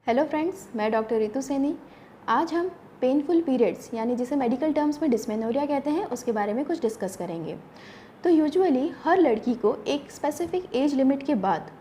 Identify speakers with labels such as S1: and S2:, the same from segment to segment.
S1: Hello friends, मैं doctor Ritu Saini. आज हम पेनफुल पीरियड्स यानी जिसे मेडिकल टर्म्स में डिस्मेनोरिया कहते हैं उसके बारे में कुछ डिस्कस करेंगे। तो यूजुअली हर लड़की को एक स्पेसिफिक एज लिमिट के बाद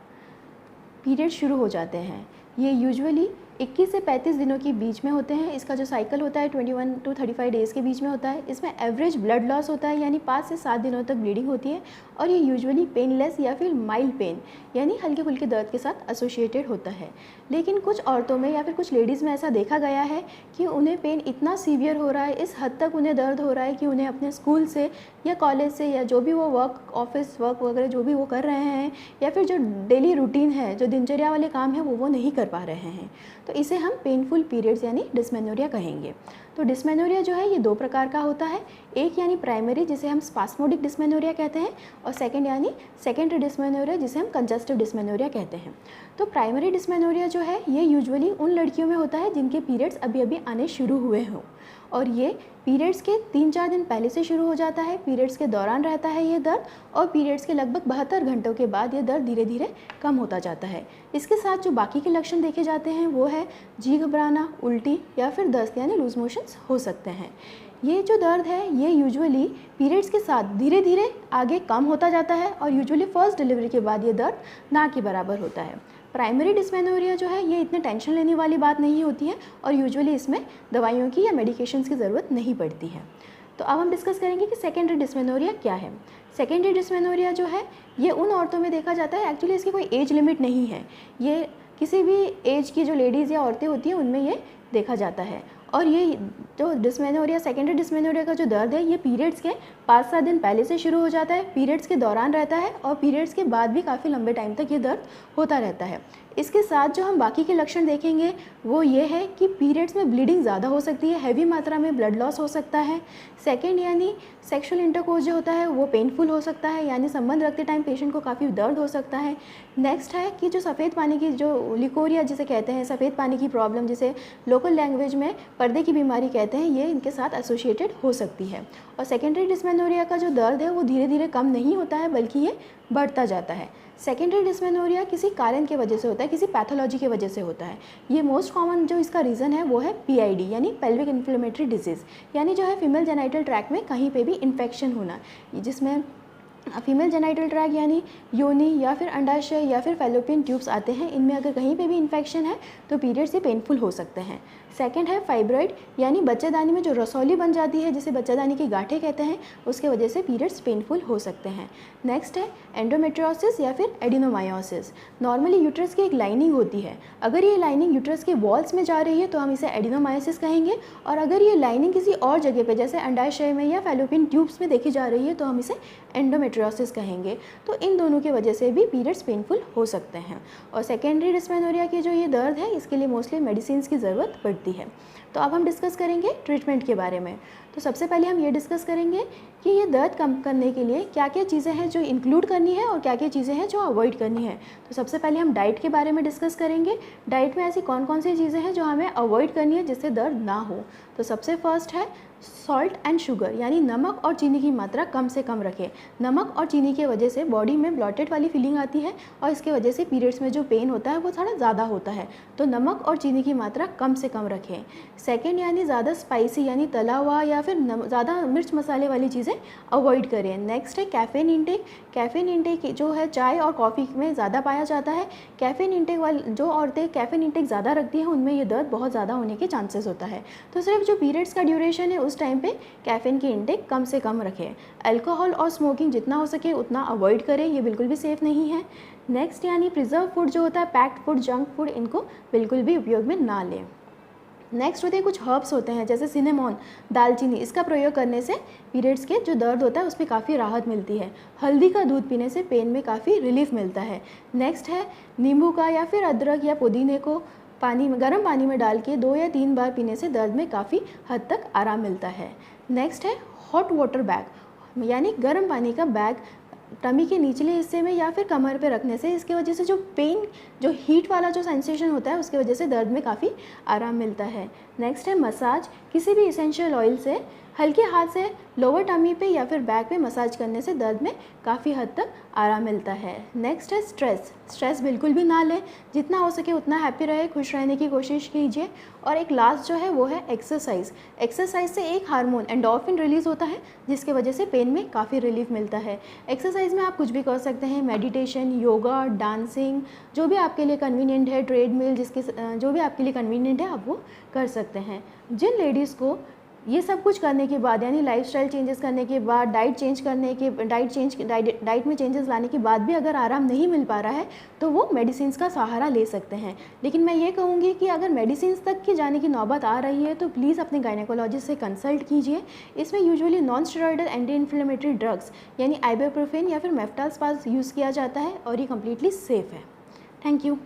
S1: पीरियड शुरू हो जाते हैं। ये यूजुअली 21 से 35 दिनों के बीच में होते हैं। इसका जो साइकिल होता है 21 टू 35 डेज़ के बीच में होता है। इसमें एवरेज ब्लड लॉस होता है यानी 5 से 7 दिनों तक ब्लीडिंग होती है और ये यूजुअली पेनलेस या फिर माइल्ड पेन यानी हल्के फुल्के दर्द के साथ एसोसिएटेड होता है। लेकिन कुछ औरतों में या फिर कुछ लेडीज़ में ऐसा देखा गया है कि उन्हें पेन इतना सीवियर हो रहा है, इस हद तक उन्हें दर्द हो रहा है कि उन्हें अपने स्कूल से या कॉलेज से या जो भी वो वर्क ऑफिस वर्क वगैरह जो भी वो कर रहे हैं या फिर जो डेली रूटीन है, जो दिनचर्या वाले काम है वो नहीं कर पा रहे हैं। तो इसे हम पेनफुल पीरियड्स यानी डिस्मेनोरिया कहेंगे। तो डिस्मेनोरिया जो है ये दो प्रकार का होता है। एक यानी प्राइमरी जिसे हम स्पास्मोडिक डिस्मेनोरिया कहते हैं और सेकंड यानी सेकेंडरी डिस्मेनोरिया जिसे हम कंजस्टिव डिस्मेनोरिया कहते हैं। तो प्राइमरी डिस्मेनोरिया जो है ये यूजुअली उन लड़कियों में होता है जिनके पीरियड्स अभी अभी आने शुरू हुए हों और ये पीरियड्स के 3-4 दिन पहले से शुरू हो जाता है। पीरियड्स के दौरान रहता है ये दर्द और पीरियड्स के लगभग 72 घंटों के बाद ये दर्द धीरे धीरे कम होता जाता है। इसके साथ जो बाकी के लक्षण देखे जाते हैं वो है जी घबराना, उल्टी या फिर दस्त यानी लूज मोशंस हो सकते हैं। ये जो दर्द है ये यूजुअली पीरियड्स के साथ धीरे धीरे आगे कम होता जाता है और यूजुअली फर्स्ट डिलीवरी के बाद ये दर्द ना के बराबर होता है। प्राइमरी डिस्मेनोरिया जो है ये इतने टेंशन लेने वाली बात नहीं होती है और यूजुअली इसमें दवाइयों की या मेडिकेशंस की ज़रूरत नहीं पड़ती है। तो अब हम डिस्कस करेंगे कि सेकेंडरी डिस्मेनोरिया क्या है। सेकेंडरी डिस्मेनोरिया जो है ये उन औरतों में देखा जाता है, एक्चुअली इसकी कोई एज लिमिट नहीं है, ये किसी भी एज की जो लेडीज़ या औरतें होती हैं उनमें ये देखा जाता है। और ये जो डिस्मेनोरिया सेकेंडरी डिस्मेनोरिया का जो दर्द है ये पीरियड्स के 5-7 दिन पहले से शुरू हो जाता है, पीरियड्स के दौरान रहता है और पीरियड्स के बाद भी काफ़ी लंबे टाइम तक ये दर्द होता रहता है। इसके साथ जो हम बाकी के लक्षण देखेंगे वो ये है कि पीरियड्स में ब्लीडिंग ज़्यादा हो सकती है, हैवी मात्रा में ब्लड लॉस हो सकता है। सेकेंड यानी सेक्शुअल इंटरकोर्स जो होता है वो पेनफुल हो सकता है यानी संबंध रखते टाइम पेशेंट को काफ़ी दर्द हो सकता है। नेक्स्ट है कि जो सफ़ेद पानी की जो लिकोरिया जिसे कहते हैं, सफ़ेद पानी की प्रॉब्लम जिसे लोकल लैंग्वेज में पर्दे की बीमारी कहते हैं, ये इनके साथ एसोसिएटेड हो सकती है। और सेकेंडरी डिस्मेनोरिया का जो दर्द है वो धीरे धीरे कम नहीं होता है बल्कि ये बढ़ता जाता है। सेकेंडरी डिस्मेनोरिया किसी कारण की वजह से होता है, किसी पैथोलॉजी की वजह से होता है। ये मोस्ट कॉमन जो इसका रीज़न है वो है PID यानी पेल्विक इन्फ्लेमेटरी डिजीज़ यानी जो है फीमेल जेनिटल ट्रैक्ट में कहीं पे भी इन्फेक्शन होना, जिसमें फीमेल जेनिटल ट्रैक यानी योनि या फिर अंडाशय या फिर फैलोपियन ट्यूब्स आते हैं, इनमें अगर कहीं पे भी इन्फेक्शन है तो पीरियड्स से पेनफुल हो सकते हैं। सेकंड है फाइब्रॉइड यानी बच्चेदानी में जो रसौली बन जाती है जिसे बच्चेदानी की गांठें कहते हैं, उसके वजह से पीरियड्स पेनफुल हो सकते हैं। नेक्स्ट है एंडोमेट्रियोसिस या फिर एडिनोमायोसिस। नॉर्मली यूट्रस की एक लाइनिंग होती है, अगर ये लाइनिंग यूट्रस के वॉल्स में जा रही है तो हम इसे एडिनोमायोसिस कहेंगे और अगर ये लाइनिंग किसी और जगह पे जैसे अंडाशय में या फैलोपियन ट्यूब्स में देखी जा रही है तो हम इसे एंडोमेट्रियोसिस कहेंगे। तो इन दोनों की वजह से भी पीरियड्स पेनफुल हो सकते हैं। और सेकेंडरी डिस्मेनोरिया की जो ये दर्द है इसके लिए मोस्टली मेडिसिन की ज़रूरत पड़ती है। तो अब हम डिस्कस करेंगे ट्रीटमेंट के बारे में। तो सबसे पहले हम ये डिस्कस करेंगे कि ये दर्द कम करने के लिए क्या क्या चीज़ें हैं जो इंक्लूड करनी है और क्या क्या चीज़ें हैं जो अवॉइड करनी है। तो सबसे पहले हम डाइट के बारे में डिस्कस करेंगे। डाइट में ऐसी कौन कौन सी चीज़ें हैं जो हमें अवॉइड करनी है जिससे दर्द ना हो। तो सबसे फर्स्ट है सॉल्ट एंड शुगर यानी नमक और चीनी की मात्रा कम से कम रखें। नमक और चीनी की वजह से बॉडी में ब्लॉटेड वाली फीलिंग आती है और इसके वजह से पीरियड्स में जो पेन होता है वो थोड़ा ज़्यादा होता है, तो नमक और चीनी की मात्रा कम से कम रखें। सेकंड यानी ज़्यादा स्पाइसी यानी तला हुआ या फिर ज़्यादा मिर्च मसाले वाली चीज़ें अवॉइड करें। नेक्स्ट है कैफ़ीन इंटेक। कैफ़ीन इंटेक जो है चाय और कॉफ़ी में ज़्यादा पाया जाता है। कैफ़ीन इंटेक वाली जो औरतें कैफ़ीन इंटेक ज़्यादा रखती हैं उनमें ये दर्द बहुत ज़्यादा होने के चांसेस होता है। तो सिर्फ जो पीरियड्स का ड्यूरेशन है उस टाइम पे कैफ़ीन की इंटेक कम से कम रखें। अल्कोहल और स्मोकिंग जितना हो सके उतना अवॉइड करें, ये बिल्कुल भी सेफ़ नहीं है। नेक्स्ट यानी प्रिजर्व फूड जो होता है, पैक्ड फूड, जंक फूड, इनको बिल्कुल भी उपयोग में ना लें। नेक्स्ट होते हैं कुछ हर्ब्स होते हैं जैसे सिनेमॉन, दालचीनी, इसका प्रयोग करने से पीरियड्स के जो दर्द होता है उसमें काफ़ी राहत मिलती है। हल्दी का दूध पीने से पेन में काफ़ी रिलीफ मिलता है। नेक्स्ट है नींबू का या फिर अदरक या पुदीने को गर्म पानी में डाल के 2 या 3 बार पीने से दर्द में काफ़ी हद तक आराम मिलता है। नेक्स्ट है हॉट वाटर बैग यानी गर्म पानी का बैग टमी के निचले हिस्से में या फिर कमर पे रखने से इसके वजह से जो पेन, जो हीट वाला जो सेंसेशन होता है उसके वजह से दर्द में काफ़ी आराम मिलता है। नेक्स्ट है मसाज। किसी भी इसेंशियल ऑयल से हल्के हाथ से लोअर टमी पे या फिर बैक पे मसाज करने से दर्द में काफ़ी हद तक आराम मिलता है। नेक्स्ट है स्ट्रेस बिल्कुल भी ना लें, जितना हो सके उतना हैप्पी रहे, खुश रहने की कोशिश कीजिए। और एक लास्ट जो है वो है एक्सरसाइज से एक हार्मोन एंडोर्फिन रिलीज़ होता है, जिसकी वजह से पेन में काफ़ी रिलीफ मिलता है। एक्सरसाइज में आप कुछ भी कर सकते हैं, मेडिटेशन, योगा, डांसिंग, जो भी आपके लिए कन्वीनियंट है, ट्रेडमिल, जो भी आपके लिए कन्वीनियंट है आप वो कर सकते हैं। जिन लेडीज़ को ये सब कुछ करने के बाद, यानी लाइफस्टाइल चेंजेस करने के बाद, डाइट में चेंजेस लाने के बाद भी अगर आराम नहीं मिल पा रहा है तो वो मेडिसिन का सहारा ले सकते हैं। लेकिन मैं ये कहूँगी कि अगर मेडिसिन तक की जाने की नौबत आ रही है तो प्लीज़ अपने गायनेकोलॉजिस्ट से कंसल्ट कीजिए। इसमें usually non steroidal anti inflammatory drugs यानी आइबुप्रोफेन या फिर मेफ्टास्पाज यूज़ किया जाता है और ये कम्प्लीटली सेफ़ है। Thank you.